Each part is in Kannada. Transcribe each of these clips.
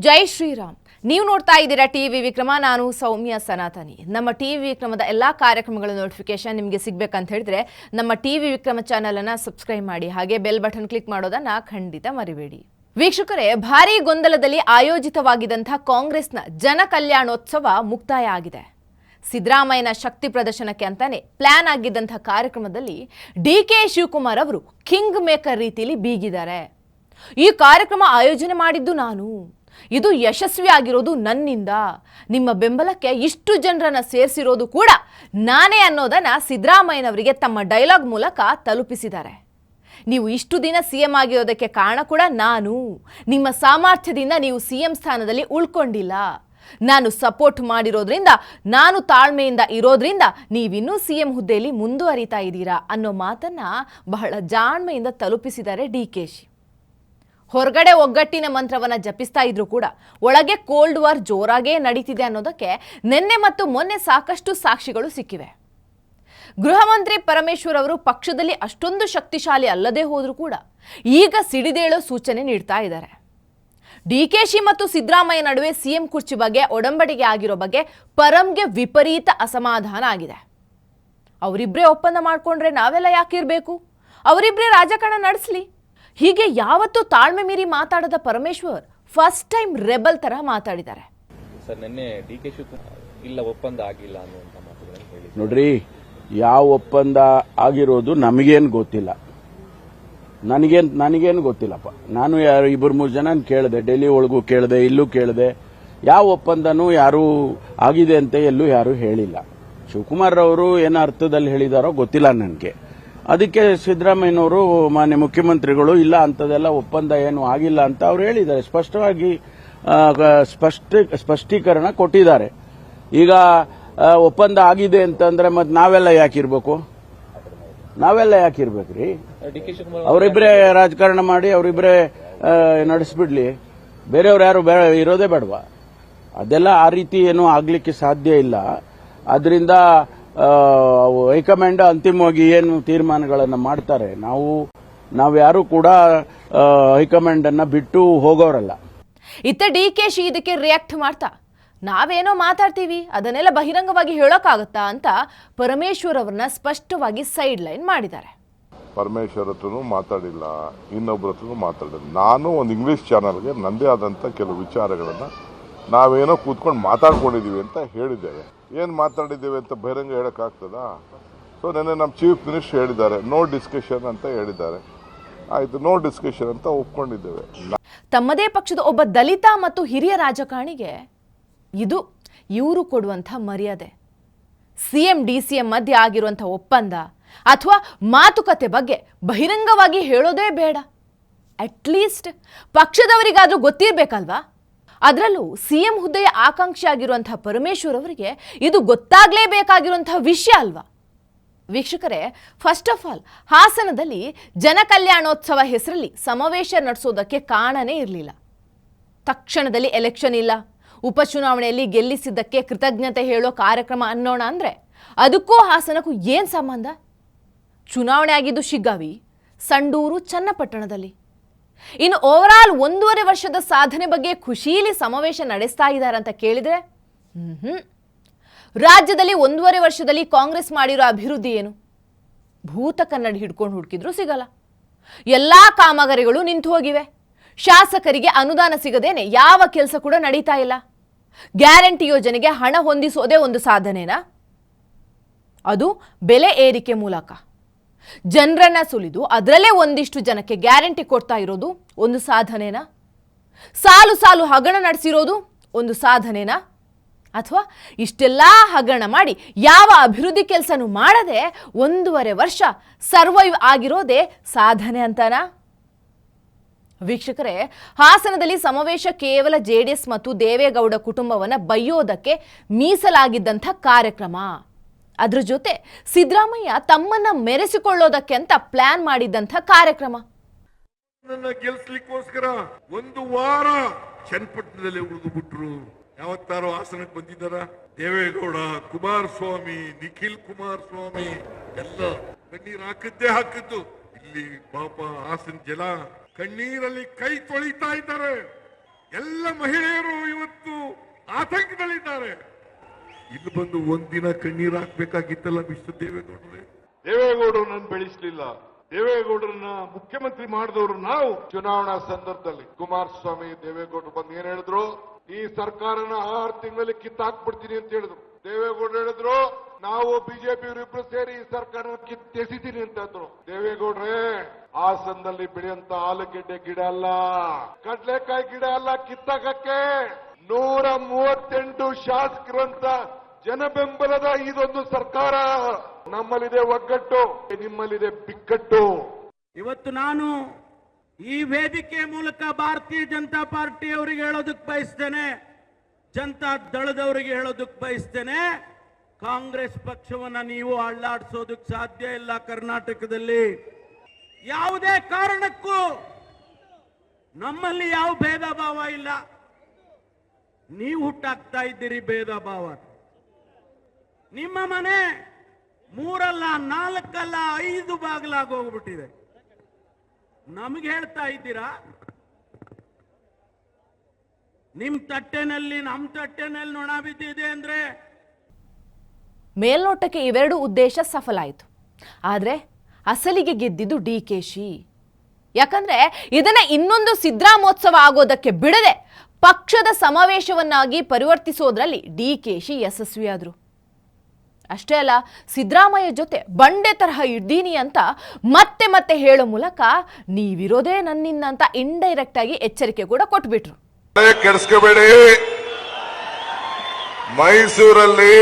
ಜೈ ಶ್ರೀರಾಮ್. ನೀವು ನೋಡ್ತಾ ಇದ್ದೀರಾ ಟಿವಿ ವಿಕ್ರಮ. ನಾನು ಸೌಮ್ಯ ಸನಾತನಿ. ನಮ್ಮ ಟಿವಿ ವಿಕ್ರಮದ ಎಲ್ಲಾ ಕಾರ್ಯಕ್ರಮಗಳ ನೋಟಿಫಿಕೇಶನ್ ನಿಮಗೆ ಸಿಗಬೇಕಂತ ಹೇಳಿದ್ರೆ ನಮ್ಮ ಟಿವಿ ವಿಕ್ರಮ ಚಾನೆಲ್ ಅನ್ನು ಸಬ್ಸ್ಕ್ರೈಬ್ ಮಾಡಿ, ಹಾಗೆ ಬೆಲ್ ಬಟನ್ ಕ್ಲಿಕ್ ಮಾಡೋದನ್ನ ಖಂಡಿತ ಮರಿಬೇಡಿ. ವೀಕ್ಷಕರೇ, ಭಾರೀ ಗೊಂದಲದಲ್ಲಿ ಆಯೋಜಿತವಾಗಿದ್ದಂತಹ ಕಾಂಗ್ರೆಸ್ನ ಜನ ಕಲ್ಯಾಣೋತ್ಸವ ಮುಕ್ತಾಯ ಆಗಿದೆ. ಸಿದ್ದರಾಮಯ್ಯನ ಶಕ್ತಿ ಪ್ರದರ್ಶನಕ್ಕೆ ಅಂತಾನೆ ಪ್ಲಾನ್ ಆಗಿದ್ದಂತಹ ಕಾರ್ಯಕ್ರಮದಲ್ಲಿ ಡಿಕೆ ಶಿವಕುಮಾರ್ ಅವರು ಕಿಂಗ್ ಮೇಕರ್ ರೀತಿಯಲ್ಲಿ ಬೀಗಿದ್ದಾರೆ. ಈ ಕಾರ್ಯಕ್ರಮ ಆಯೋಜನೆ ಮಾಡಿದ್ದು ನಾನು, ಇದು ಯಶಸ್ವಿ ಆಗಿರೋದು ನನ್ನಿಂದ, ನಿಮ್ಮ ಬೆಂಬಲಕ್ಕೆ ಇಷ್ಟು ಜನರನ್ನ ಸೇರಿಸಿರೋದು ಕೂಡ ನಾನೇ ಅನ್ನೋದನ್ನ ಸಿದ್ದರಾಮಯ್ಯನವರಿಗೆ ತಮ್ಮ ಡೈಲಾಗ್ ಮೂಲಕ ತಲುಪಿಸಿದ್ದಾರೆ. ನೀವು ಇಷ್ಟು ದಿನ ಸಿಎಂ ಆಗಿರೋದಕ್ಕೆ ಕಾರಣ ಕೂಡ ನಾನು, ನಿಮ್ಮ ಸಾಮರ್ಥ್ಯದಿಂದ ನೀವು ಸಿಎಂ ಸ್ಥಾನದಲ್ಲಿ ಉಳ್ಕೊಂಡಿಲ್ಲ, ನಾನು ಸಪೋರ್ಟ್ ಮಾಡಿರೋದ್ರಿಂದ, ನಾನು ತಾಳ್ಮೆಯಿಂದ ಇರೋದ್ರಿಂದ ನೀವಿನ್ನೂ ಸಿಎಂ ಹುದ್ದೆಯಲ್ಲಿ ಮುಂದುವರಿತಾ ಇದ್ದೀರಾ ಅನ್ನೋ ಮಾತನ್ನ ಬಹಳ ಜಾಣ್ಮೆಯಿಂದ ತಲುಪಿಸಿದ್ದಾರೆ ಡಿಕೆಶಿ. ಹೊರಗಡೆ ಒಗ್ಗಟ್ಟಿನ ಮಂತ್ರವನ್ನ ಜಪಿಸ್ತಾ ಇದ್ರು ಕೂಡ ಒಳಗೆ ಕೋಲ್ಡ್ ವಾರ್ ಜೋರಾಗೇ ನಡೀತಿದೆ ಅನ್ನೋದಕ್ಕೆ ನಿನ್ನೆ ಮತ್ತು ಮೊನ್ನೆ ಸಾಕಷ್ಟು ಸಾಕ್ಷಿಗಳು ಸಿಕ್ಕಿವೆ. ಗೃಹ ಮಂತ್ರಿ ಪರಮೇಶ್ವರ್ ಅವರು ಪಕ್ಷದಲ್ಲಿ ಅಷ್ಟೊಂದು ಶಕ್ತಿಶಾಲಿ ಅಲ್ಲದೆ ಹೋದ್ರೂ ಕೂಡ ಈಗ ಸಿಡಿದೇಳೋ ಸೂಚನೆ ನೀಡ್ತಾ ಇದ್ದಾರೆ. ಡಿಕೆಶಿ ಮತ್ತು ಸಿದ್ದರಾಮಯ್ಯ ನಡುವೆ ಸಿಎಂ ಕುರ್ಚಿ ಬಗ್ಗೆ ಒಡಂಬಡಿಕೆ ಆಗಿರೋ ಬಗ್ಗೆ ಪರಂಗೆ ವಿಪರೀತ ಅಸಮಾಧಾನ ಆಗಿದೆ. ಅವರಿಬ್ಬರೇ ಒಪ್ಪಂದ ಮಾಡ್ಕೊಂಡ್ರೆ ನಾವೆಲ್ಲ ಯಾಕಿರ್ಬೇಕು, ಅವರಿಬ್ಬರೇ ರಾಜಕಾರಣ ನಡೆಸಲಿ, ಹೀಗೆ ಯಾವತ್ತೂ ತಾಳ್ಮೆ ಮೀರಿ ಮಾತಾಡದ ಪರಮೇಶ್ವರ್ ಫಸ್ಟ್ ಟೈಮ್ ರೆಬಲ್ ತರ ಮಾತಾಡಿದ್ದಾರೆ. ಸರ್, ನಿನ್ನೆ ಡಿಕೆಶಿ ಇಲ್ಲ ಒಪ್ಪಂದ ಆಗಿಲ್ಲ ಅನ್ನುವಂತ ಮಾತುಗಳನ್ನು ಹೇಳಿ. ನೋಡ್ರಿ, ಯಾವ ಒಪ್ಪಂದ ಆಗಿರೋದು ನಮಗೇನು ಗೊತ್ತಿಲ್ಲ, ನನಗೇನು ಗೊತ್ತಿಲ್ಲಪ್ಪ. ನಾನು ಯಾರು 2-3 ಜನ ಕೇಳಿದೆ, ಡೆಲ್ಲಿ ಒಳಗೂ ಕೇಳಿದೆ, ಇಲ್ಲೂ ಕೇಳಿದೆ. ಯಾವ ಒಪ್ಪಂದನೂ ಯಾರು ಆಗಿದೆ ಅಂತ ಎಲ್ಲೂ ಯಾರು ಹೇಳಿಲ್ಲ. ಶಿವಕುಮಾರ್ ಅವರು ಏನೋ ಅರ್ಥದಲ್ಲಿ ಹೇಳಿದಾರೋ ಗೊತ್ತಿಲ್ಲ ನನಗೆ. ಅದಕ್ಕೆ ಸಿದ್ದರಾಮಯ್ಯನವರು ಮಾನ್ಯ ಮುಖ್ಯಮಂತ್ರಿಗಳು ಇಲ್ಲ ಅಂತದೆಲ್ಲ ಒಪ್ಪಂದ ಏನು ಆಗಿಲ್ಲ ಅಂತ ಅವ್ರು ಹೇಳಿದ್ದಾರೆ. ಸ್ಪಷ್ಟವಾಗಿ ಸ್ಪಷ್ಟೀಕರಣ ಕೊಟ್ಟಿದ್ದಾರೆ. ಈಗ ಒಪ್ಪಂದ ಆಗಿದೆ ಅಂತಂದ್ರೆ ಮತ್ತೆ ನಾವೆಲ್ಲ ಯಾಕಿರ್ಬೇಕು, ನಾವೆಲ್ಲ ಅವರಿಬ್ಬರೇ ರಾಜಕಾರಣ ಮಾಡಿ ಅವರಿಬ್ಬರೇ ನಡೆಸ್ಬಿಡ್ಲಿ, ಬೇರೆಯವ್ರು ಯಾರು ಇರೋದೇ ಬೇಡವಾ? ಅದೆಲ್ಲ ಆ ರೀತಿ ಏನೂ ಆಗ್ಲಿಕ್ಕೆ ಸಾಧ್ಯ ಇಲ್ಲ. ಅದರಿಂದ ಹೈಕಮಾಂಡ್ ಅಂತಿಮವಾಗಿ ಏನು ತೀರ್ಮಾನಗಳನ್ನು ಮಾಡ್ತಾರೆ, ನಾವ್ಯಾರು ಕೂಡ ಹೈಕಮಾಂಡ್ ಅನ್ನ ಬಿಟ್ಟು ಹೋಗೋರಲ್ಲ. ಇತ್ತ ಡಿಕೆಶಿ ಇದಕ್ಕೆ ರಿಯಾಕ್ಟ್ ಮಾಡ್ತಾ ನಾವೇನೋ ಮಾತಾಡ್ತೀವಿ ಅದನ್ನೆಲ್ಲ ಬಹಿರಂಗವಾಗಿ ಹೇಳೋಕ್ಕಾಗತ್ತಾ ಅಂತ ಪರಮೇಶ್ವರ್ ಅವರನ್ನ ಸ್ಪಷ್ಟವಾಗಿ ಸೈಡ್ ಲೈನ್ ಮಾಡಿದ್ದಾರೆ. ಪರಮೇಶ್ವರ್ ಹತ್ರನೂ ಮಾತಾಡಿಲ್ಲ, ಇನ್ನೊಬ್ಬರ ಹತ್ರನೂ ಮಾತಾಡಿಲ್ಲ. ನಾನು ಒಂದು ಇಂಗ್ಲಿಷ್ ಚಾನಲ್ಗೆ ನಂದೇ ಆದಂಥ ಕೆಲವು ವಿಚಾರಗಳನ್ನು ನಾವೇನೋ ಕೂತ್ಕೊಂಡು ಮಾತಾಡ್ಕೊಂಡಿದ್ದೀವಿ ಅಂತ ಹೇಳಿದ್ದೇವೆ. ಏನು ಮಾತಾಡಿದ್ದೇವೆ ಅಂತ ಬಹಿರಂಗ ಹೇಳೋಕ್ಕಾಗ್ತದಾ? ಸೊ ನೆನ್ನೆ ನಮ್ಮ ಚೀಫ್ ಮಿನಿಸ್ಟರ್ ಹೇಳಿದ್ದಾರೆ, ನೋ ಡಿಸ್ಕಷನ್ ಅಂತ ಹೇಳಿದ್ದಾರೆ. ಆಯಿತು, ನೋ ಡಿಸ್ಕಷನ್ ಅಂತ ಒಪ್ಕೊಂಡಿದ್ದೇವೆ. ತಮ್ಮದೇ ಪಕ್ಷದ ಒಬ್ಬ ದಲಿತ ಮತ್ತು ಹಿರಿಯ ರಾಜಕಾರಣಿಗೆ ಇದು ಇವರು ಕೊಡುವಂಥ ಮರ್ಯಾದೆ. ಸಿಎಂ ಡಿಸಿಎಂ ಮಧ್ಯೆ ಆಗಿರುವಂಥ ಒಪ್ಪಂದ ಅಥವಾ ಮಾತುಕತೆ ಬಗ್ಗೆ ಬಹಿರಂಗವಾಗಿ ಹೇಳೋದೇ ಬೇಡ. ಅಟ್ಲೀಸ್ಟ್ ಪಕ್ಷದವರಿಗಾದ್ರೂ ಗೊತ್ತಿರಬೇಕಲ್ವಾ? ಅದರಲ್ಲೂ ಸಿಎಂ ಹುದ್ದೆಯ ಆಕಾಂಕ್ಷಿ ಆಗಿರುವಂತಹ ಪರಮೇಶ್ವರ್ ಅವರಿಗೆ ಇದು ಗೊತ್ತಾಗಲೇಬೇಕಾಗಿರುವಂತಹ ವಿಷಯ ಅಲ್ವಾ? ವೀಕ್ಷಕರೇ, ಫಸ್ಟ್ ಆಫ್ ಆಲ್ ಹಾಸನದಲ್ಲಿ ಜನ ಕಲ್ಯಾಣೋತ್ಸವ ಹೆಸರಲ್ಲಿ ಸಮಾವೇಶ ನಡೆಸೋದಕ್ಕೆ ಕಾರಣನೇ ಇರಲಿಲ್ಲ. ತಕ್ಷಣದಲ್ಲಿ ಎಲೆಕ್ಷನ್ ಇಲ್ಲ, ಉಪಚುನಾವಣೆಯಲ್ಲಿ ಗೆಲ್ಲಿಸಿದ್ದಕ್ಕೆ ಕೃತಜ್ಞತೆ ಹೇಳೋ ಕಾರ್ಯಕ್ರಮ ಅನ್ನೋಣ ಅಂದರೆ ಅದಕ್ಕೂ ಹಾಸನಕ್ಕೂ ಏನು ಸಂಬಂಧ? ಚುನಾವಣೆ ಆಗಿದ್ದು ಶಿಗ್ಗಾವಿ, ಸಂಡೂರು, ಚನ್ನಪಟ್ಟಣದಲ್ಲಿ. ಇನ್ನು ಓವರಾಲ್ 1.5 ವರ್ಷದ ಸಾಧನೆ ಬಗ್ಗೆ ಖುಷಿಯಲ್ಲಿ ಸಮಾವೇಶ ನಡೆಸ್ತಾ ಇದ್ದಾರೆ ಅಂತ ಕೇಳಿದ್ರೆ, ರಾಜ್ಯದಲ್ಲಿ 1.5 ವರ್ಷದಲ್ಲಿ ಕಾಂಗ್ರೆಸ್ ಮಾಡಿರೋ ಅಭಿವೃದ್ಧಿ ಏನು? ಭೂತ ಕನ್ನಡಿ ಹಿಡ್ಕೊಂಡು ಹುಡುಕಿದ್ರು ಸಿಗಲ್ಲ. ಎಲ್ಲಾ ಕಾಮಗಾರಿಗಳು ನಿಂತು ಹೋಗಿವೆ. ಶಾಸಕರಿಗೆ ಅನುದಾನ ಸಿಗದೇನೆ ಯಾವ ಕೆಲಸ ಕೂಡ ನಡೀತಾ ಇಲ್ಲ. ಗ್ಯಾರಂಟಿ ಯೋಜನೆಗೆ ಹಣ ಹೊಂದಿಸೋದೇ ಒಂದು ಸಾಧನೆನಾ? ಅದು ಬೆಲೆ ಏರಿಕೆ ಮೂಲಕ ಜನರನ್ನ ಸುಲಿದು ಅದರಲ್ಲೇ ಒಂದಿಷ್ಟು ಜನಕ್ಕೆ ಗ್ಯಾರಂಟಿ ಕೊಡ್ತಾ ಇರೋದು ಒಂದು ಸಾಧನೆನಾ? ಸಾಲು ಸಾಲು ಹಗರಣ ನಡೆಸಿರೋದು ಒಂದು ಸಾಧನೆನಾ? ಅಥವಾ ಇಷ್ಟೆಲ್ಲ ಹಗರಣ ಮಾಡಿ ಯಾವ ಅಭಿವೃದ್ಧಿ ಕೆಲಸನೂ ಮಾಡದೆ 1.5 ವರ್ಷ ಸರ್ವೈವ್ ಆಗಿರೋದೇ ಸಾಧನೆ ಅಂತಾನಾ? ವೀಕ್ಷಕರೇ, ಹಾಸನದಲ್ಲಿ ಸಮಾವೇಶ ಕೇವಲ ಜೆಡಿಎಸ್ ಮತ್ತು ದೇವೇಗೌಡ ಕುಟುಂಬವನ್ನ ಬೈಯೋದಕ್ಕೆ ಮೀಸಲಾಗಿದ್ದಂಥ ಕಾರ್ಯಕ್ರಮ. ಅದ್ರ ಜೊತೆ ಸಿದ್ದರಾಮಯ್ಯ ತಮ್ಮನ್ನ ಮೆರೆಸಿಕೊಳ್ಳೋದಕ್ಕೆ ಅಂತ ಪ್ಲಾನ್ ಮಾಡಿದ್ದಂಥ ಕಾರ್ಯಕ್ರಮ. ನನ್ನ ಗೆಲ್ಸ್ಲಿಕ್ಕೋಸ್ಕರ 1 ವಾರ ಚನ್ನಪಟ್ಟಣದಲ್ಲಿ ಉಳಿದು ಬಿಟ್ರು. ಯಾವತ್ತಾರು ಹಾಸನಕ್ಕೆ ಬಂದಿದ್ದಾರ? ದೇವೇಗೌಡ, ಕುಮಾರಸ್ವಾಮಿ, ನಿಖಿಲ್ ಕುಮಾರಸ್ವಾಮಿ ಎಲ್ಲ ಕಣ್ಣೀರು ಹಾಕಿದ್ದು. ಇಲ್ಲಿ ಪಾಪ ಹಾಸನ ಜನ ಕಣ್ಣೀರಲ್ಲಿ ಕೈ ತೊಳಿತಾ ಇದ್ದಾರೆ. ಎಲ್ಲ ಮಹಿಳೆಯರು ಇವತ್ತು ಆತಂಕದಲ್ಲಿದ್ದಾರೆ. ಇಲ್ಲಿ ಬಂದು ಒಂದಿನ ಕಣ್ಣೀರು ಹಾಕ್ಬೇಕಾಗಿತ್ತಲ್ಲ ಮಿಸ್ಟರ್ ದೇವೇಗೌಡರೇ. ದೇವೇಗೌಡರು ನನ್ನ ಬೆಳೆಸಲಿಲ್ಲ. ದೇವೇಗೌಡರನ್ನ ಮುಖ್ಯಮಂತ್ರಿ ಮಾಡಿದವರು ನಾವು. ಚುನಾವಣಾ ಸಂದರ್ಭದಲ್ಲಿ ಕುಮಾರಸ್ವಾಮಿ ದೇವೇಗೌಡರು ಬಂದು ಏನ್ ಹೇಳಿದ್ರು, ಈ ಸರ್ಕಾರನ 6 ತಿಂಗಳಲ್ಲಿ ಕಿತ್ತಾಕ್ಬಿಡ್ತೀನಿ ಅಂತ ಹೇಳಿದ್ರು. ದೇವೇಗೌಡರು ಹೇಳಿದ್ರು, ನಾವು ಬಿಜೆಪಿ ಇವರಿಬ್ರು ಸೇರಿ ಈ ಸರ್ಕಾರ ಕಿತ್ತೆಸಿತೀನಿ ಅಂತ ಅಂದ್ರು. ದೇವೇಗೌಡ್ರೆ, ಹಾಸನದಲ್ಲಿ ಬೆಳೆಯಂತ ಆಲೂಗೆಡ್ಡೆ ಗಿಡ ಅಲ್ಲ, ಕಡ್ಲೆಕಾಯಿ ಗಿಡ ಅಲ್ಲ ಕಿತ್ತಾಕಕ್ಕೆ. 138 ಶಾಸಕರಂತ ಜನ ಬೆಂಬಲದ ಇದೊಂದು ಸರ್ಕಾರ. ನಮ್ಮಲ್ಲಿದೆ ಒಗ್ಗಟ್ಟು, ನಿಮ್ಮಲ್ಲಿದೆ ಬಿಕ್ಕಟ್ಟು. ಇವತ್ತು ನಾನು ಈ ವೇದಿಕೆ ಮೂಲಕ ಭಾರತೀಯ ಜನತಾ ಪಾರ್ಟಿ ಅವರಿಗೆ ಹೇಳೋದಕ್ಕೆ ಬಯಸ್ತೇನೆ, ಜನತಾ ದಳದವರಿಗೆ ಹೇಳೋದಕ್ಕೆ ಬಯಸ್ತೇನೆ, ಕಾಂಗ್ರೆಸ್ ಪಕ್ಷವನ್ನ ನೀವು ಅಳ್ಳಾಡಿಸೋದಕ್ಕೆ ಸಾಧ್ಯ ಇಲ್ಲ. ಕರ್ನಾಟಕದಲ್ಲಿ ಯಾವುದೇ ಕಾರಣಕ್ಕೂ ನಮ್ಮಲ್ಲಿ ಯಾವ ಭೇದ ಭಾವ ಇಲ್ಲ. ನೀವು ಹುಟ್ಟಾಕ್ತಾ ಇದ್ದೀರಿ ಭೇದ ಭಾವ. ನಿಮ್ಮ ಮನೆ 3 ಅಲ್ಲ 4 ಅಲ್ಲ 5 ಬಾಗಿಲಾಗಿ ಹೋಗ್ಬಿಟ್ಟಿದೆ. ನಮ್ಗೆ ಹೇಳ್ತಾ ಇದ್ದೀರಾ ನಿಮ್ ತಟ್ಟೆನಲ್ಲಿ ನಮ್ಮ ತಟ್ಟೆನಲ್ಲಿ ನೊಣ ಬಿದ್ದಿದೆ ಅಂದ್ರೆ. ಮೇಲ್ನೋಟಕ್ಕೆ ಇವೆರಡು ಉದ್ದೇಶ ಸಫಲ ಆಯಿತು. ಆದರೆ ಅಸಲಿಗೆ ಗೆದ್ದಿದ್ದು ಡಿಕೆಶಿ. ಯಾಕಂದ್ರೆ ಇದನ್ನ ಇನ್ನೊಂದು ಸಿದ್ದರಾಮೋತ್ಸವ ಆಗೋದಕ್ಕೆ ಬಿಡದೆ ಪಕ್ಷದ ಸಮಾವೇಶವನ್ನಾಗಿ ಪರಿವರ್ತಿಸೋದ್ರಲ್ಲಿ ಡಿಕೆಶಿ ಯಶಸ್ವಿಯಾದರು. ಅಷ್ಟೇ ಅಲ್ಲ, ಸಿದ್ದರಾಮಯ್ಯ ಜೊತೆ ಬಂಡೆ ತರಹ ಇದ್ದೀನಿ ಅಂತ ಮತ್ತೆ ಮತ್ತೆ ಹೇಳೋ ಮೂಲಕ ನೀವಿರೋದೇ ನನ್ನಿಂದ ಅಂತ ಇಂಡೈರೆಕ್ಟ್ ಆಗಿ ಎಚ್ಚರಿಕೆ ಕೂಡ ಕೊಟ್ಬಿಟ್ರು. ಕೆಡಿಸ್ಕೋಬೇಡಿ, ಮೈಸೂರಲ್ಲಿ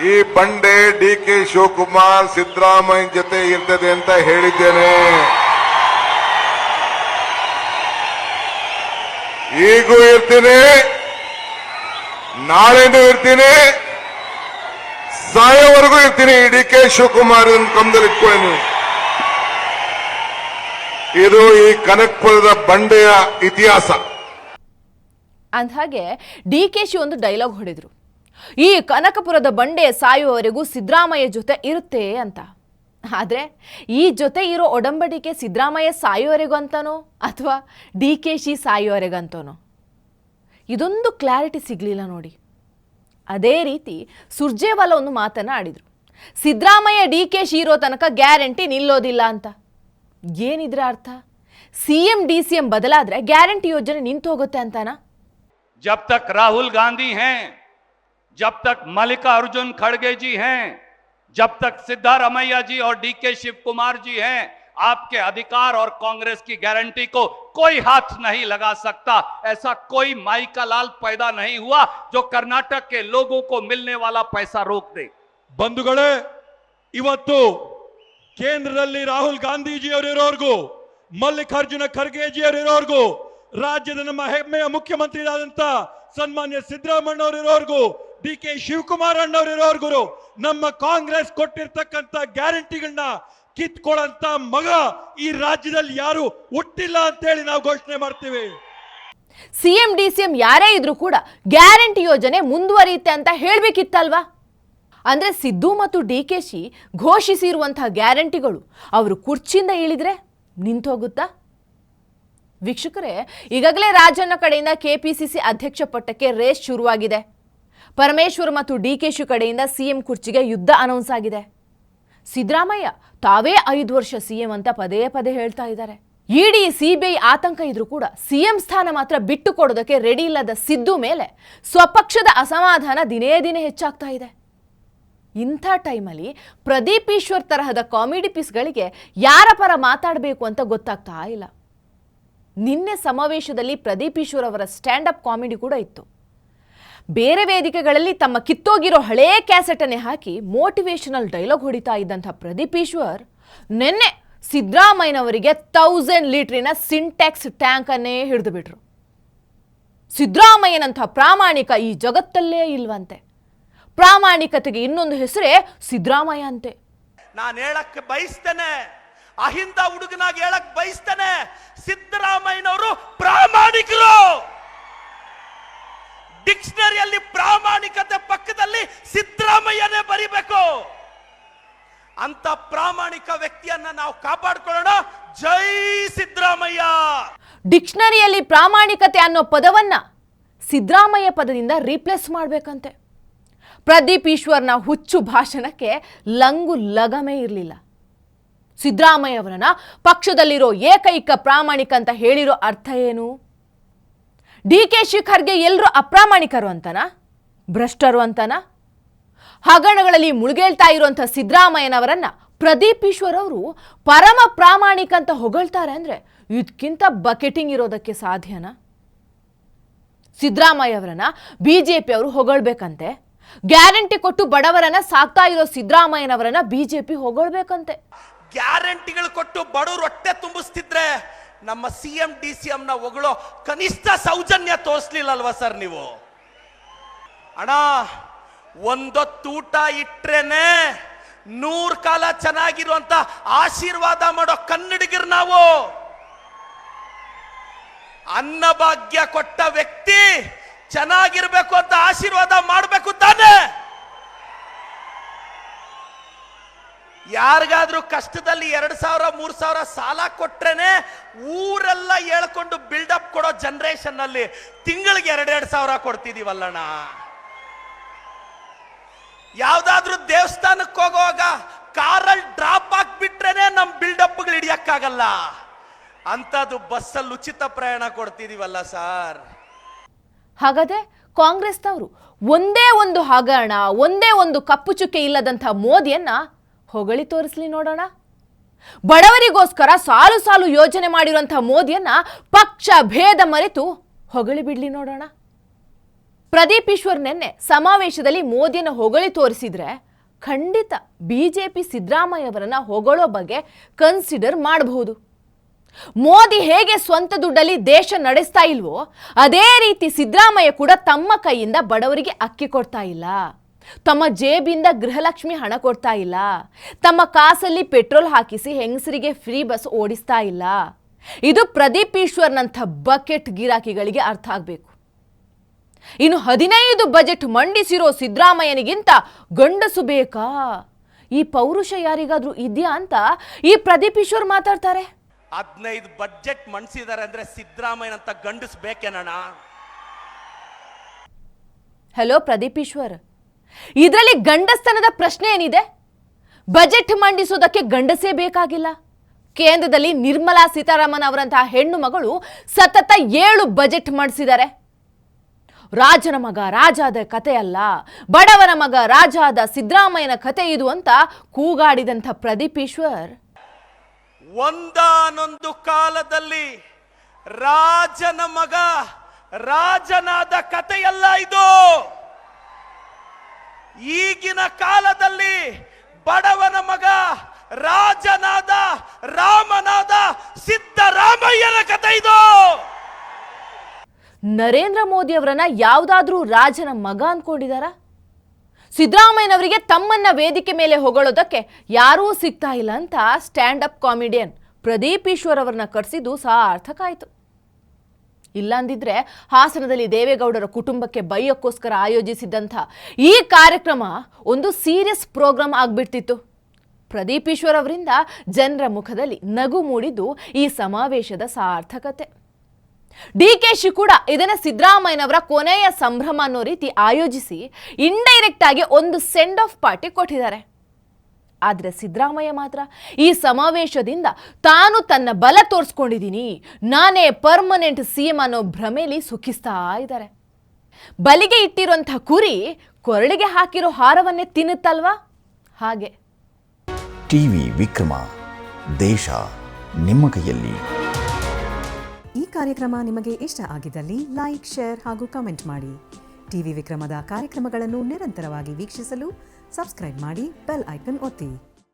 ಈ ಬಂಡೆ ಡಿ.ಕೆ. ಶಿವಕುಮಾರ್ ಸಿದ್ದರಾಮಯ್ಯ ಜೊತೆ ಇರ್ತದೆ ಅಂತ ಹೇಳಿದ್ದೇನೆ. ಈಗೂ ಇರ್ತೀನಿ, ನಾಳೆನೂ ಇರ್ತೀನಿ, ಸಾಯೋವರೆಗೂ ಇರ್ತೀನಿ. ಡಿ.ಕೆ. ಶಿವಕುಮಾರ್ ಕಮ್ಮದಲ್ಲಿ ಇಟ್ಕೊಳ್ಳಿ. ಇದು ಈ ಕನಕಪುರದ ಬಂಡೆಯ ಇತಿಹಾಸ. ಅಂದಹಾಗೆ ಡಿಕೆಶಿ ಒಂದು ಡೈಲಾಗ್ ಹೊಡೆದ್ರು, ಈ ಕನಕಪುರದ ಬಂಡೆ ಸಾಯುವವರೆಗೂ ಸಿದ್ದರಾಮಯ್ಯ ಜೊತೆ ಇರುತ್ತೆ ಅಂತ. ಆದರೆ ಈ ಜೊತೆ ಇರೋ ಒಡಂಬಡಿಕೆ ಸಿದ್ದರಾಮಯ್ಯ ಸಾಯುವವರೆಗೂ ಅಂತಾನೋ ಅಥವಾ ಡಿಕೆಶಿ ಸಾಯುವವರೆಗಂತಾನೋ ಇದೊಂದು ಕ್ಲಾರಿಟಿ ಸಿಗಲಿಲ್ಲ ನೋಡಿ. ಅದೇ ರೀತಿ ಸುರ್ಜೇವಾಲಾ ಒಂದು ಮಾತನ್ನ ಆಡಿದ್ರು, ಸಿದ್ದರಾಮಯ್ಯ ಡಿಕೆಶಿ ಇರೋ ತನಕ ಗ್ಯಾರಂಟಿ ನಿಲ್ಲೋದಿಲ್ಲ ಅಂತ. ಏನಿದ್ರ ಅರ್ಥ? ಸಿಎಂ ಡಿಸಿಎಂ ಬದಲಾದ್ರೆ ಗ್ಯಾರಂಟಿ ಯೋಜನೆ ನಿಂತು ಹೋಗುತ್ತೆ ಅಂತಾನಾ? जब तक राहुल गांधी हैं, जब तक मल्लिकार्जुन खड़गे जी हैं, जब तक सिद्धारमैया जी और डीके शिव कुमार जी हैं, आपके अधिकार और कांग्रेस की गारंटी को कोई हाथ नहीं लगा सकता. ऐसा कोई माई का लाल पैदा नहीं हुआ जो कर्नाटक के लोगों को मिलने वाला पैसा रोक दे. ಬಂಧುಗಳೇ, ಇವತ್ತು ಕೇಂದ್ರದಲ್ಲಿ ರಾಹುಲ್ ಗಾಂಧೀಜಿ ಅವರಿರೋರ್ಗೂ ಮಲ್ಲಿಕಾರ್ಜುನ ಖರ್ಗೆ ಜಿ ಅವರಿರೋರ್ಗೂ ರಾಜ್ಯದ ನಮ್ಮ ಹೆಮ್ಮೆಯ ಮುಖ್ಯಮಂತ್ರಿಯಾದಂತ ಸನ್ಮಾನ್ಯ ಸಿದ್ದರಾಮಯ್ಯ ಅವರಿರೋರ್ಗೂ ಡಿ.ಕೆ. ಶಿವಕುಮಾರ್ ಅಣ್ಣವರಿರೋರ್ಗೂ ನಮ್ಮ ಕಾಂಗ್ರೆಸ್ ಕೊಟ್ಟಿರ್ತಕ್ಕಂಥ ಗ್ಯಾರಂಟಿಗಳನ್ನ ಕಿತ್ಕೊಳ್ಳಂತ ಮಗ ಈ ರಾಜ್ಯದಲ್ಲಿ ಯಾರು ಹುಟ್ಟಿಲ್ಲ ಅಂತ ಹೇಳಿ ನಾವು ಘೋಷಣೆ ಮಾಡ್ತೀವಿ. ಸಿಎಂ ಡಿಸಿಎಂ ಯಾರೇ ಇದ್ರೂ ಕೂಡ ಗ್ಯಾರಂಟಿ ಯೋಜನೆ ಮುಂದುವರಿಯುತ್ತೆ ಅಂತ ಹೇಳ್ಬೇಕಿತ್ತಲ್ವಾ? ಅಂದ್ರೆ ಸಿದ್ದು ಮತ್ತು ಡಿಕೆಶಿ ಘೋಷಿಸಿರುವಂತಹ ಗ್ಯಾರಂಟಿಗಳು ಅವರು ಕುರ್ಚಿಯಿಂದ ಇಳಿದ್ರೆ ನಿಂತೋಗುತ್ತಾ? ವೀಕ್ಷಕರೇ, ಈಗಾಗಲೇ ರಾಜಣ್ಣ ಕಡೆಯಿಂದ ಕೆಪಿಸಿಸಿ ಅಧ್ಯಕ್ಷ ಪಟ್ಟಕ್ಕೆ ರೇಸ್ ಶುರುವಾಗಿದೆ. ಪರಮೇಶ್ವರ್ ಮತ್ತು ಡಿಕೆಶಿ ಕಡೆಯಿಂದ ಸಿಎಂ ಕುರ್ಚಿಗೆ ಯುದ್ಧ ಅನೌನ್ಸ್ ಆಗಿದೆ. ಸಿದ್ದರಾಮಯ್ಯ ತಾವೇ 5 ವರ್ಷ ಸಿಎಂ ಅಂತ ಪದೇ ಪದೇ ಹೇಳ್ತಾ ಇದ್ದಾರೆ. ಇಡಿ ಸಿಬಿಐ ಆತಂಕ ಇದ್ರೂ ಕೂಡ ಸಿಎಂ ಸ್ಥಾನ ಮಾತ್ರ ಬಿಟ್ಟು ಕೊಡೋದಕ್ಕೆ ರೆಡಿ ಇಲ್ಲದ ಸಿದ್ದು ಮೇಲೆ ಸ್ವಪಕ್ಷದ ಅಸಮಾಧಾನ ದಿನೇ ದಿನೇ ಹೆಚ್ಚಾಗ್ತಾ ಇದೆ. ಇಂಥ ಟೈಮಲ್ಲಿ ಪ್ರದೀಪ್ ಈಶ್ವರ್ ತರಹದ ಕಾಮಿಡಿ ಪೀಸ್ಗಳಿಗೆ ಯಾರ ಪರ ಮಾತಾಡಬೇಕು ಅಂತ ಗೊತ್ತಾಗ್ತಾ ಇಲ್ಲ. ನಿನ್ನೆ ಸಮಾವೇಶದಲ್ಲಿ ಪ್ರದೀಪ್ ಈಶ್ವರ್ ಅವರ ಸ್ಟ್ಯಾಂಡ್ ಅಪ್ ಕಾಮಿಡಿ ಕೂಡ ಇತ್ತು. ಬೇರೆ ವೇದಿಕೆಗಳಲ್ಲಿ ತಮ್ಮ ಕಿತ್ತೋಗಿರೋ ಹಳೇ ಕ್ಯಾಸೆಟನ್ನೇ ಹಾಕಿ ಮೋಟಿವೇಶನಲ್ ಡೈಲಾಗ್ ಹೊಡಿತಾ ಇದ್ದಂಥ ಪ್ರದೀಪ್ ಈಶ್ವರ್ ನಿನ್ನೆ ಸಿದ್ದರಾಮಯ್ಯನವರಿಗೆ 1000 ಲೀಟ್ರಿನ ಸಿಂಟ್ಯಾಕ್ಸ್ ಟ್ಯಾಂಕ್ ಅನ್ನೇ ಹಿಡಿದು ಬಿಟ್ರು. ಸಿದ್ದರಾಮಯ್ಯನಂಥ ಪ್ರಾಮಾಣಿಕ ಈ ಜಗತ್ತಲ್ಲೇ ಇಲ್ವಂತೆ. ಪ್ರಾಮಾಣಿಕತೆಗೆ ಇನ್ನೊಂದು ಹೆಸರೇ ಸಿದ್ದರಾಮಯ್ಯ ಅಂತೆ. ನಾನು ಹೇಳಕ್ಕೆ ಬಯಸ್ತೇನೆ, ಅಹಿಂದ ಹುಡುಗನಾಗಿ ಹೇಳಕ್ ಬಯಸ್ತೇನೆ, ಸಿದ್ದರಾಮಯ್ಯನವರು ಪ್ರಾಮಾಣಿಕರು. ಡಿಕ್ಷನರಿಯಲ್ಲಿ ಪ್ರಾಮಾಣಿಕತೆ ಪಕ್ಕದಲ್ಲಿ ಸಿದ್ದರಾಮಯ್ಯನೇ ಬರಿಬೇಕು. ಅಂತ ಪ್ರಾಮಾಣಿಕ ವ್ಯಕ್ತಿಯನ್ನ ನಾವು ಕಾಪಾಡಿಕೊಳ್ಳೋಣ. ಜೈ ಸಿದ್ದರಾಮಯ್ಯ. ಡಿಕ್ಷನರಿಯಲ್ಲಿ ಪ್ರಾಮಾಣಿಕತೆ ಅನ್ನೋ ಪದವನ್ನ ಸಿದ್ದರಾಮಯ್ಯ ಪದದಿಂದ ರೀಪ್ಲೇಸ್ ಮಾಡಬೇಕಂತೆ. ಪ್ರದೀಪ್ ಈಶ್ವರ್ನ ಹುಚ್ಚು ಭಾಷಣಕ್ಕೆ ಲಂಗು ಲಗಮೇ ಇರಲಿಲ್ಲ. ಸಿದ್ದರಾಮಯ್ಯ ಅವರನ್ನ ಪಕ್ಷದಲ್ಲಿರೋ ಏಕೈಕ ಪ್ರಾಮಾಣಿಕ ಅಂತ ಹೇಳಿರೋ ಅರ್ಥ ಏನು? ಡಿಕೆ ಖರ್ಗೆ ಎಲ್ಲರೂ ಅಪ್ರಾಮಾಣಿಕರು ಅಂತನಾ? ಭ್ರಷ್ಟರು ಅಂತನಾ? ಹಗರಣಗಳಲ್ಲಿ ಮುಳುಗೇಳ್ತಾ ಇರುವಂಥ ಸಿದ್ದರಾಮಯ್ಯನವರನ್ನ ಪ್ರದೀಪ್ ಈಶ್ವರ್ ಅವರು ಪರಮ ಪ್ರಾಮಾಣಿಕ ಅಂತ ಹೊಗಳ್ತಾರೆ ಅಂದ್ರೆ ಇದಕ್ಕಿಂತ ಬಕೆಟಿಂಗ್ ಇರೋದಕ್ಕೆ ಸಾಧ್ಯನಾ? ಸಿದ್ದರಾಮಯ್ಯ ಅವರನ್ನ ಬಿಜೆಪಿ ಅವರು ಹೊಗಳ್ಬೇಕಂತೆ. ಗ್ಯಾರಂಟಿ ಕೊಟ್ಟು ಬಡವರನ್ನ ಸಾಕ್ತಾ ಇರೋ ಸಿದ್ದರಾಮಯ್ಯನವರನ್ನ ಬಿಜೆಪಿ ಹೊಗಳ್ಬೇಕಂತೆ. ಗ್ಯಾರಂಟಿಗಳು ಕೊಟ್ಟು ಬಡವರು ಹೊಟ್ಟೆ ತುಂಬಿಸ್ತಿದ್ರೆ ನಮ್ಮ ಸಿಎಂ DCM ನ ಹೊಗಳೋ ಕನಿಷ್ಠ ಸೌಜನ್ಯ ತೋರಿಸ್ಲಿಲ್ಲಲ್ವಾ ಸರ್ ನೀವು? ಅಣ್ಣ, ಒಂದೊತ್ತೂಟ ಇಟ್ರೇನೆ 100 ಕಾಲ ಚೆನ್ನಾಗಿರುವಂತ ಆಶೀರ್ವಾದ ಮಾಡೋ ಕನ್ನಡಿಗರು ನಾವು. ಅನ್ನಭಾಗ್ಯ ಕೊಟ್ಟ ವ್ಯಕ್ತಿ ಚೆನ್ನಾಗಿರ್ಬೇಕು ಅಂತ ಆಶೀರ್ವಾದ ಮಾಡಬೇಕು ತಾನೆ. ಯಾರಿಗಾದ್ರೂ ಕಷ್ಟದಲ್ಲಿ 2,000 3,000 ಸಾಲ ಕೊಟ್ರೇನೆ ಊರೆಲ್ಲ ಹೇಳ್ಕೊಂಡು ಬಿಲ್ಡಪ್ ಕೊಡೋ ಜನರೇಷನ್ ನಲ್ಲಿ ತಿಂಗಳಿಗೆ 2,000 ಕೊಡ್ತಿದೀವಲ್ಲಣ್ಣ. ಯಾವ್ದಾದ್ರೂ ದೇವಸ್ಥಾನಕ್ಕೆ ಹೋಗುವಾಗ ಕಾರಲ್ಲಿ ಡ್ರಾಪ್ ಹಾಕ್ಬಿಟ್ರೇನೆ ನಮ್ ಬಿಲ್ಡಪ್ಗಳು ಹಿಡಿಯಕ್ಕಾಗಲ್ಲ. ಅಂತದ್ದು ಬಸ್ಸಲ್ಲಿ ಉಚಿತ ಪ್ರಯಾಣ ಕೊಡ್ತಿದೀವಲ್ಲ ಸರ್. ಹಾಗಾದ್ರೆ ಕಾಂಗ್ರೆಸ್ನವರು ಒಂದೇ ಒಂದು ಹಗರಣ, ಒಂದೇ ಒಂದು ಕಪ್ಪು ಚುಕ್ಕೆ ಇಲ್ಲದಂಥ ಮೋದಿಯನ್ನ ಹೊಗಳಿ ತೋರಿಸ್ಲಿ ನೋಡೋಣ. ಬಡವರಿಗೋಸ್ಕರ ಸಾಲು ಸಾಲು ಯೋಜನೆ ಮಾಡಿರುವಂಥ ಮೋದಿಯನ್ನ ಪಕ್ಷ ಭೇದ ಮರೆತು ಹೊಗಳಿ ಬಿಡ್ಲಿ ನೋಡೋಣ. ಪ್ರದೀಪ್ ಈಶ್ವರ್ ನಿನ್ನೆ ಸಮಾವೇಶದಲ್ಲಿ ಮೋದಿಯನ್ನು ಹೊಗಳಿ ತೋರಿಸಿದ್ರೆ ಖಂಡಿತ ಬಿಜೆಪಿ ಸಿದ್ದರಾಮಯ್ಯ ಅವರನ್ನ ಹೊಗಳೋ ಬಗ್ಗೆ ಕನ್ಸಿಡರ್ ಮಾಡಬಹುದು. ಮೋದಿ ಹೇಗೆ ಸ್ವಂತ ದುಡ್ಡಲ್ಲಿ ದೇಶ ನಡೆಸ್ತಾ ಇಲ್ವೋ ಅದೇ ರೀತಿ ಸಿದ್ದರಾಮಯ್ಯ ಕೂಡ ತಮ್ಮ ಕೈಯಿಂದ ಬಡವರಿಗೆ ಅಕ್ಕಿ ಕೊಡ್ತಾ ಇಲ್ಲ, ತಮ್ಮ ಜೇಬಿಂದ ಗೃಹಲಕ್ಷ್ಮಿ ಹಣ ಕೊಡ್ತಾ ಇಲ್ಲ, ತಮ್ಮ ಕಾಸಲ್ಲಿ ಪೆಟ್ರೋಲ್ ಹಾಕಿಸಿ ಹೆಂಗಸರಿಗೆ ಫ್ರೀ ಬಸ್ ಓಡಿಸ್ತಾ ಇಲ್ಲ. ಇದು ಪ್ರದೀಪ್ ಈಶ್ವರ್ನಂಥ ಬಕೆಟ್ ಗಿರಾಕಿಗಳಿಗೆ ಅರ್ಥ ಆಗಬೇಕು. ಇನ್ನು 15 ಬಜೆಟ್ ಮಂಡಿಸಿರೋ ಸಿದ್ದರಾಮಯ್ಯನಿಗಿಂತ ಗಂಡಸು ಬೇಕಾ? ಈ ಪೌರುಷ ಯಾರಿಗಾದ್ರೂ ಇದೆಯಾ ಅಂತ ಈ ಪ್ರದೀಪ್ ಈಶ್ವರ್ ಮಾತಾಡ್ತಾರೆ. 15 ಬಜೆಟ್ ಮಂಡಿಸಿದ್ದಾರೆ ಅಂದ್ರೆ ಸಿದ್ದರಾಮಯ್ಯನಂತ ಗಂಡಸ್ ಬೇಕೇನಣ್ಣ? ಹಲೋ ಪ್ರದೀಪ್ ಈಶ್ವರ್, ಇದರಲ್ಲಿ ಗಂಡಸ್ತನದ ಪ್ರಶ್ನೆ ಏನಿದೆ? ಬಜೆಟ್ ಮಂಡಿಸೋದಕ್ಕೆ ಗಂಡಸೇ ಬೇಕಾಗಿಲ್ಲ. ಕೇಂದ್ರದಲ್ಲಿ ನಿರ್ಮಲಾ ಸೀತಾರಾಮನ್ ಅವರಂತಹ ಹೆಣ್ಣು ಮಗಳು ಸತತ 7 ಬಜೆಟ್ ಮಂಡಿಸಿದ್ದಾರೆ. ರಾಜನ ಮಗ ರಾಜಾದ ಕತೆ ಅಲ್ಲ, ಬಡವನ ಮಗ ರಾಜಾದ ಸಿದ್ದರಾಮಯ್ಯನ ಕತೆ ಇದು ಅಂತ ಕೂಗಾಡಿದಂಥ ಪ್ರದೀಪ್ ಈಶ್ವರ್, ಒಂದಾನೊಂದು ಕಾಲದಲ್ಲಿ ರಾಜನ ಮಗ ರಾಜನಾದ ಕಥೆಯಲ್ಲ ಇದು. ಈಗಿನ ಕಾಲದಲ್ಲಿ ಬಡವನ ಮಗ ರಾಜನಾದ ರಾಮನಾದ ಸಿದ್ದರಾಮಯ್ಯನ ಕಥೆ ಇದು. ನರೇಂದ್ರ ಮೋದಿ ಅವರನ್ನ ಯಾವುದಾದ್ರೂ ರಾಜನ ಮಗ ಅನ್ಕೊಂಡಿದಾರ? ಸಿದ್ದರಾಮಯ್ಯನವರಿಗೆ ತಮ್ಮನ್ನ ವೇದಿಕೆ ಮೇಲೆ ಹೊಗಳೋದಕ್ಕೆ ಯಾರೂ ಸಿಗ್ತಾ ಇಲ್ಲ ಅಂತ stand up comedian Pradeep Eshwar ಅವರನ್ನ ಕರೆಸಿದ್ದು ಸಾರ್ಥಕ ಆಯಿತು. ಇಲ್ಲಾಂದಿದ್ರೆ ಹಾಸನದಲ್ಲಿ ದೇವೇಗೌಡರ ಕುಟುಂಬಕ್ಕೆ ಬೈಯಕ್ಕೋಸ್ಕರ ಆಯೋಜಿಸಿದ್ದಂಥ ಈ ಕಾರ್ಯಕ್ರಮ ಒಂದು ಸೀರಿಯಸ್ ಪ್ರೋಗ್ರಾಮ್ ಆಗ್ಬಿಡ್ತಿತ್ತು. ಪ್ರದೀಪ್ ಈಶ್ವರ್ ಅವರಿಂದ ಜನರ ಮುಖದಲ್ಲಿ ನಗು ಮೂಡಿದ್ದು ಈ ಸಮಾವೇಶದ ಸಾರ್ಥಕತೆ. ಡಿಕೆಶಿ ಕೂಡ ಇದನ್ನ ಸಿದ್ದರಾಮಯ್ಯನವರ ಕೊನೆಯ ಸಂಭ್ರಮ ಅನ್ನೋ ರೀತಿ ಆಯೋಜಿಸಿ ಇಂಡೈರೆಕ್ಟ್ ಆಗಿ ಒಂದು ಸೆಂಡ್ ಆಫ್ ಪಾರ್ಟಿ ಕೊಟ್ಟಿದ್ದಾರೆ. ಆದ್ರೆ ಸಿದ್ದರಾಮಯ್ಯ ಮಾತ್ರ ಈ ಸಮಾವೇಶದಿಂದ ತಾನು ತನ್ನ ಬಲ ತೋರಿಸ್ಕೊಂಡಿದ್ದೀನಿ, ನಾನೇ ಪರ್ಮನೆಂಟ್ ಸಿಎಂ ಅನ್ನೋ ಭ್ರಮೆಯಲ್ಲಿ ಸುಖಿಸ್ತಾ ಇದ್ದಾರೆ. ಬಲಿಗೆ ಇಟ್ಟಿರುವಂಥ ಕುರಿ ಕೊರಳಿಗೆ ಹಾಕಿರೋ ಹಾರವನ್ನೇ ತಿನ್ನುತ್ತಲ್ವಾ ಹಾಗೆ. ಟಿವಿ ವಿಕ್ರಮ, ದೇಶ ನಿಮ್ಮ ಕೈಯಲ್ಲಿ. ಈ ಕಾರ್ಯಕ್ರಮ ನಿಮಗೆ ಇಷ್ಟ ಆಗಿದ್ದಲ್ಲಿ ಲೈಕ್, ಶೇರ್ ಹಾಗೂ ಕಮೆಂಟ್ ಮಾಡಿ. ಟಿವಿ ವಿಕ್ರಮದ ಕಾರ್ಯಕ್ರಮಗಳನ್ನು ನಿರಂತರವಾಗಿ ವೀಕ್ಷಿಸಲು ಸಬ್ಸ್ಕ್ರೈಬ್ ಮಾಡಿ, ಬೆಲ್ ಐಕನ್ ಒತ್ತಿ.